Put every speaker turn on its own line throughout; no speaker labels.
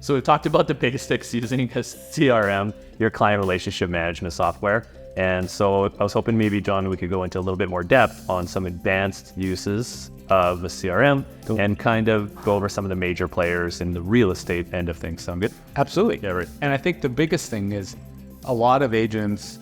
So we've talked about the basics using a CRM, your client relationship management software. And so I was hoping maybe, John, we could go into a little bit more depth on some advanced uses of a CRM and kind of go over some of the major players in the real estate end of things. Sound good?
Absolutely.
Yeah, right.
And I think the biggest thing is a lot of agents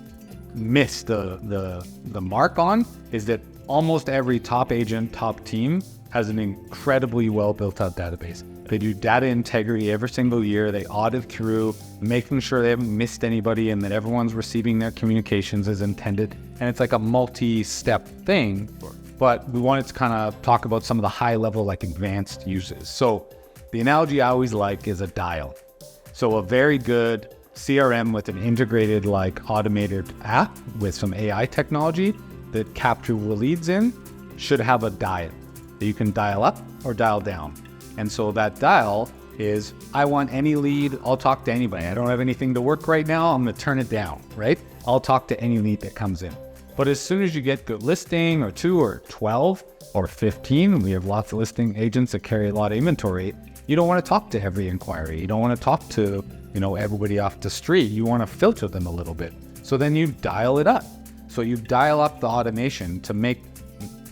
miss the mark on is that almost every top agent, top team has an incredibly well built out database. They do data integrity every single year. They audit through, making sure they haven't missed anybody and that everyone's receiving their communications as intended. And it's like a multi-step thing, but we wanted to kind of talk about some of the high level, like advanced uses. So the analogy I always like is a dial. So a very good CRM with an integrated, like automated app with some AI technology that capture the leads in should have a dial that you can dial up or dial down. And so that dial is, I want any lead, I'll talk to anybody. I don't have anything to work right now, I'm gonna turn it down, right? I'll talk to any lead that comes in. But as soon as you get good listing or 2 or 12 or 15, we have lots of listing agents that carry a lot of inventory, you don't wanna talk to every inquiry. You don't wanna talk to, everybody off the street. You wanna filter them a little bit. So then you dial it up. So you dial up the automation to make,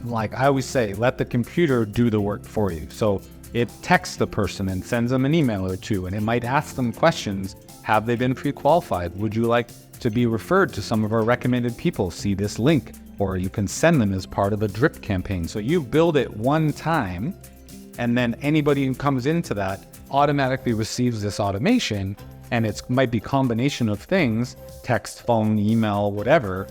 like I always say, let the computer do the work for you. So it texts the person and sends them an email or two, and it might ask them questions. Have they been pre-qualified? Would you like to be referred to some of our recommended people? See this link, or you can send them as part of a drip campaign. So you build it one time, and then anybody who comes into that automatically receives this automation, and it might be a combination of things, text, phone, email, whatever,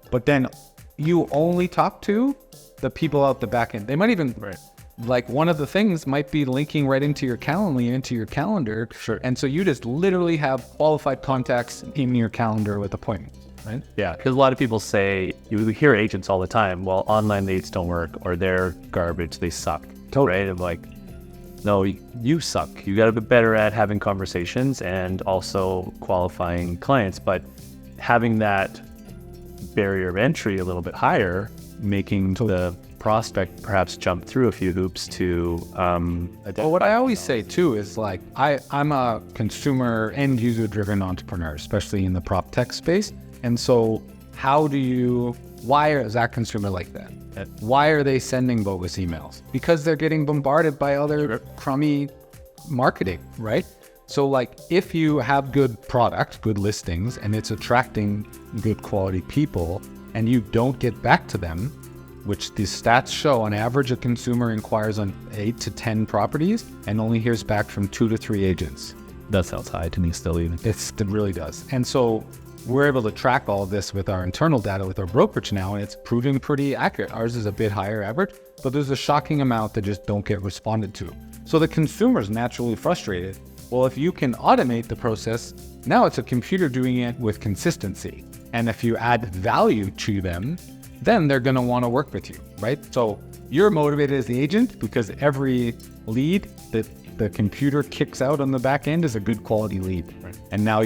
but then you only talk to the people out the back end. They might even...
Right.
Like one of the things might be linking right into your calendar.
Sure.
And so you just literally have qualified contacts in your calendar with appointments, right?
Yeah, because a lot of people say, you hear agents all the time, well, online leads don't work or they're garbage, they suck.
Totally.
Right? I'm like, no, you suck. You got to be better at having conversations and also qualifying clients. But having that barrier of entry a little bit higher, making the prospect perhaps jump through a few hoops to
Well, what I always say too is like, I'm a consumer end user driven entrepreneur, especially in the prop tech space. And so why is that consumer like that? Why are they sending bogus emails? Because they're getting bombarded by other crummy marketing, right? So like if you have good product, good listings, and it's attracting good quality people and you don't get back to them, which the stats show on average a consumer inquires on 8 to 10 properties and only hears back from 2 to 3 agents.
that sounds high to me still even.
It really does. And so we're able to track all of this with our internal data with our brokerage now, and it's proving pretty accurate. Ours is a bit higher average, but there's a shocking amount that just don't get responded to. So the consumer's naturally frustrated. Well, if you can automate the process, now it's a computer doing it with consistency. And if you add value to them, then they're going to want to work with you, right? So you're motivated as the agent because every lead that the computer kicks out on the back end is a good quality lead. Right. And now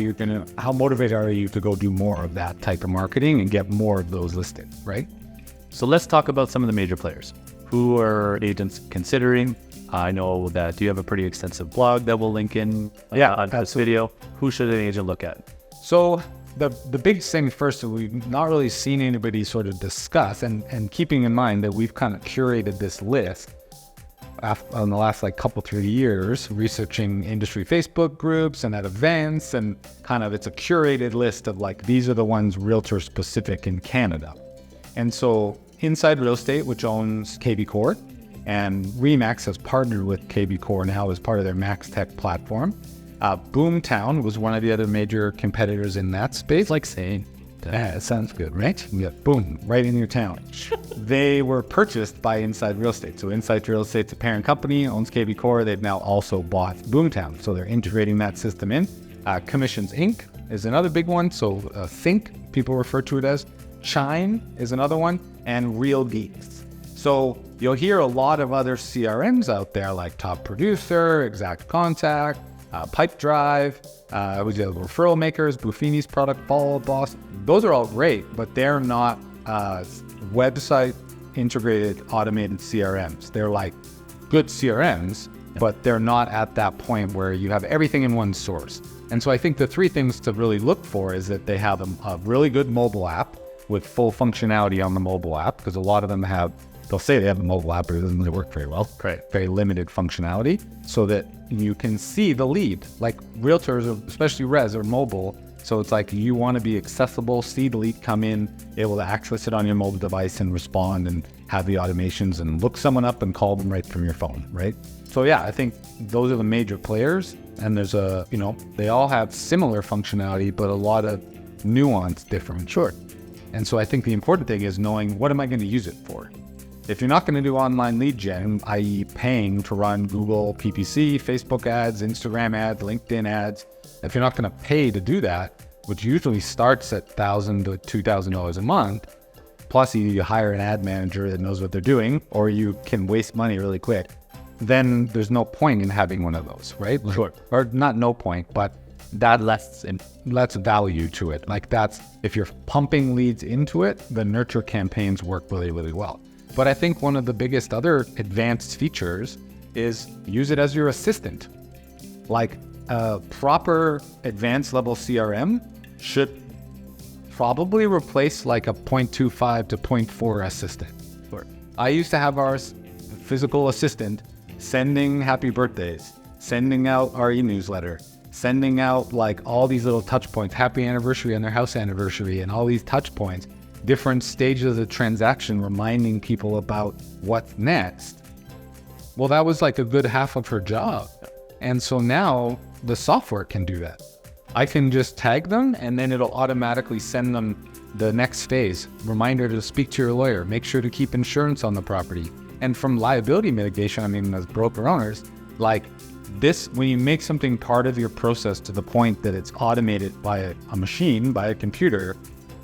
how motivated are you to go do more of that type of marketing and get more of those listed, right?
So let's talk about some of the major players. Who are agents considering? I know that you have a pretty extensive blog that we'll link in on this video. Who should an agent look at?
So the big thing first that we've not really seen anybody sort of discuss, and keeping in mind that we've kind of curated this list on the last couple 3 years, researching industry Facebook groups and at events, and kind of it's a curated list of these are the ones realtor specific in Canada. And so Inside Real Estate, which owns KB Core, and RE/MAX has partnered with KB Core now as part of their Max Tech platform. Boomtown was one of the other major competitors in that space.
Like saying,
it sounds good, right? You got boom, right in your town. They were purchased by Inside Real Estate. So Inside Real Estate's a parent company, owns KB Core. They've now also bought Boomtown. So they're integrating that system in. Commissions Inc. is another big one. So Think, people refer to it as. Chime is another one. And Real Geeks. So you'll hear a lot of other CRMs out there like Top Producer, Exact Contact, Pipedrive, we have Referral Makers, Buffini's product, Follow Up Boss. Those are all great, but they're not website integrated automated CRMs. They're like good CRMs, but they're not at that point where you have everything in one source. And so I think the three things to really look for is that they have a really good mobile app with full functionality on the mobile app, because a lot of them they'll say they have a mobile app, but it doesn't really work very well.
Right.
Very limited functionality, so that you can see the lead. Like realtors, especially res, are mobile. So it's like you want to be accessible, see the lead come in, able to access it on your mobile device and respond and have the automations and look someone up and call them right from your phone, right? So yeah, I think those are the major players. And there's they all have similar functionality, but a lot of nuance different.
Sure.
And so I think the important thing is knowing, what am I going to use it for? If you're not going to do online lead gen, i.e. paying to run Google PPC, Facebook ads, Instagram ads, LinkedIn ads, if you're not going to pay to do that, which usually starts at $1,000 to $2,000 a month, plus either you hire an ad manager that knows what they're doing, or you can waste money really quick, then there's no point in having one of those, right?
Sure.
Or not no point, but that less value to it. Like that's, if you're pumping leads into it, the nurture campaigns work really, really well. But I think one of the biggest other advanced features is use it as your assistant. Like a proper advanced level CRM should probably replace like a 0.25 to 0.4 assistant.
Sure.
I used to have our physical assistant sending happy birthdays, sending out our e-newsletter, sending out like all these little touch points, happy anniversary on their house anniversary, and all these touch points, different stages of the transaction, reminding people about what's next. Well, that was like a good half of her job. And so now the software can do that. I can just tag them and then it'll automatically send them the next phase. Reminder to speak to your lawyer, make sure to keep insurance on the property. And from liability mitigation, I mean, as broker owners, like this, when you make something part of your process to the point that it's automated by a machine, by a computer,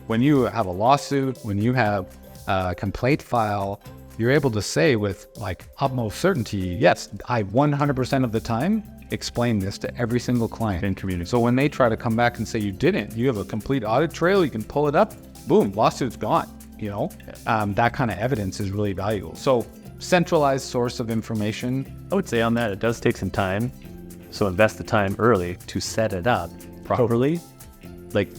when you have a lawsuit, when you have a complaint file, you're able to say with like utmost certainty, yes, I 100% of the time explain this to every single client in community. So when they try to come back and say you didn't, you have a complete audit trail, you can pull it up, boom, lawsuit's gone, that kind of evidence is really valuable. So centralized source of information.
I would say on that, it does take some time. So invest the time early to set it up properly. Like,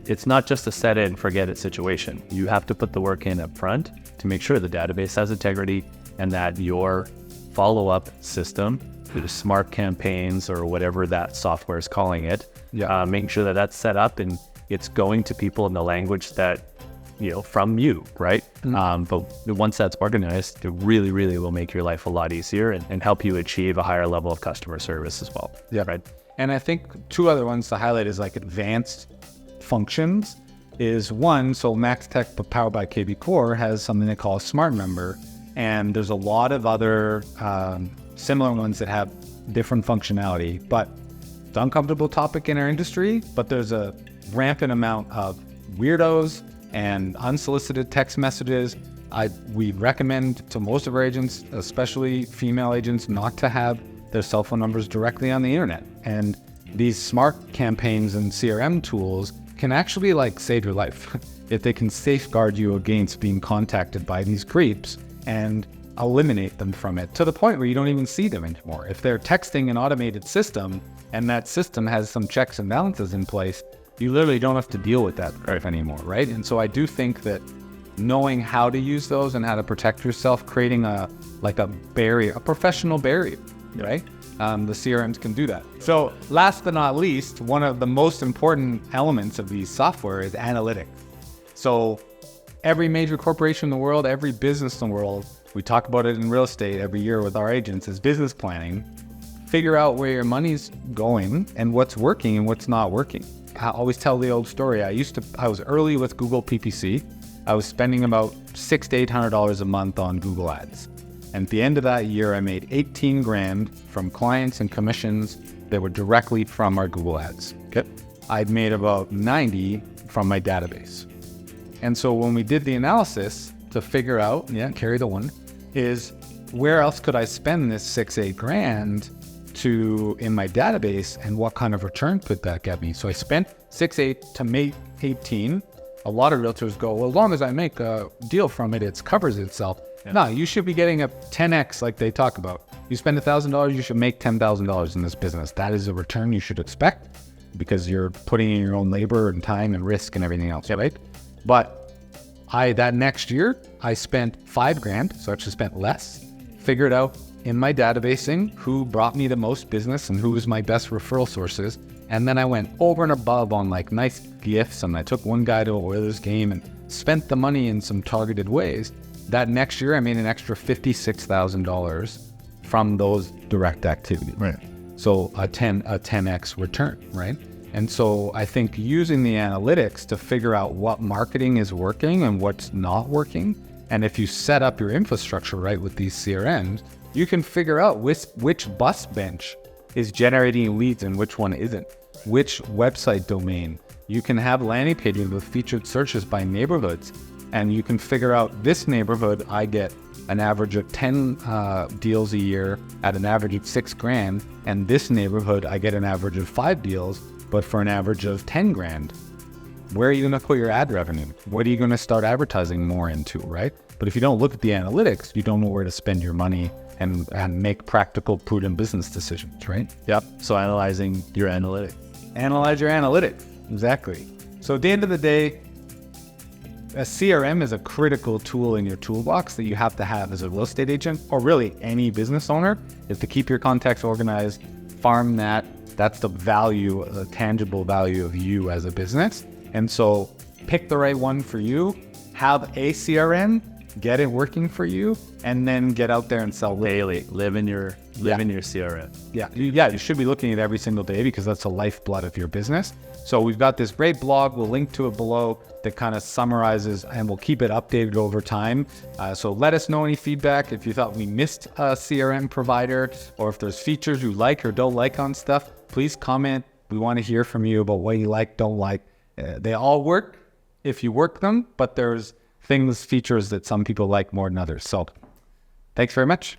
it's not just a set it and forget it situation. You have to put the work in up front to make sure the database has integrity and that your follow-up system, the smart campaigns or whatever that software is calling it, making sure that that's set up and it's going to people in the language that, from you, right?
Mm-hmm.
But once that's organized, it really, really will make your life a lot easier and help you achieve a higher level of customer service as well.
Yeah.
Right.
And I think two other ones to highlight is like advanced functions is one. So MaxTech powered by KB Core has something they call Smart Member. And there's a lot of other similar ones that have different functionality, but it's an uncomfortable topic in our industry, but there's a rampant amount of weirdos and unsolicited text messages. We recommend to most of our agents, especially female agents, not to have their cell phone numbers directly on the internet. And these smart campaigns and CRM tools can actually like save your life if they can safeguard you against being contacted by these creeps and eliminate them from it to the point where you don't even see them anymore. If they're texting an automated system and that system has some checks and balances in place, you literally don't have to deal with that anymore, right? And so I do think that knowing how to use those and how to protect yourself, creating a barrier, a professional barrier, right? The CRMs can do that. So last but not least, one of the most important elements of these software is analytics. So every major corporation in the world, every business in the world, we talk about it in real estate every year with our agents, is business planning. Figure out where your money's going and what's working and what's not working. I always tell the old story. I was early with Google PPC. I was spending about $600 to $800 a month on Google ads. And at the end of that year, I made 18 grand from clients and commissions that were directly from our Google ads.
Okay.
I'd made about 90 from my database. And so when we did the analysis to figure out, carry the one, is where else could I spend this 6-8 grand in my database, and what kind of return could that get me? So I spent 6-8 to make 18. A lot of realtors go, well, as long as I make a deal from it, it covers itself. Yeah. No, you should be getting a 10x like they talk about. you spend $1,000, you should make $10,000 in this business. That is a return you should expect because you're putting in your own labor and time and risk and everything else, right? But that next year, I spent $5,000, so I actually spent less, figured out in my databasing who brought me the most business and who was my best referral sources. And then I went over and above on like nice gifts, and I took one guy to a Oilers game and spent the money in some targeted ways. That next year, I made an extra $56,000 from those direct activities.
Right.
So a 10x return, right? And so I think using the analytics to figure out what marketing is working and what's not working, and if you set up your infrastructure right with these CRMs, you can figure out which bus bench is generating leads and which one isn't, which website domain. You can have landing pages with featured searches by neighborhoods, and you can figure out this neighborhood, I get an average of 10 deals a year at an average of $6,000, and this neighborhood, I get an average of 5 deals, but for an average of 10 grand. Where are you going to put your ad revenue? What are you going to start advertising more into, right? But if you don't look at the analytics, you don't know where to spend your money and make practical, prudent business decisions, right?
Yep. So analyzing your analytics.
Analyze your analytics. Exactly. So at the end of the day, a CRM is a critical tool in your toolbox that you have to have as a real estate agent, or really any business owner, is to keep your contacts organized, farm that. That's the value, the tangible value of you as a business. And so pick the right one for you, have a CRM, get it working for you, and then get out there and sell
Daily. Live in your CRM.
Yeah, you should be looking at it every single day because that's the lifeblood of your business. So we've got this great blog. We'll link to it below that kind of summarizes, and we'll keep it updated over time. So let us know any feedback if you thought we missed a CRM provider, or if there's features you like or don't like on stuff. Please comment. We want to hear from you about what you like, don't like. They all work if you work them, but there's features that some people like more than others. So thanks very much.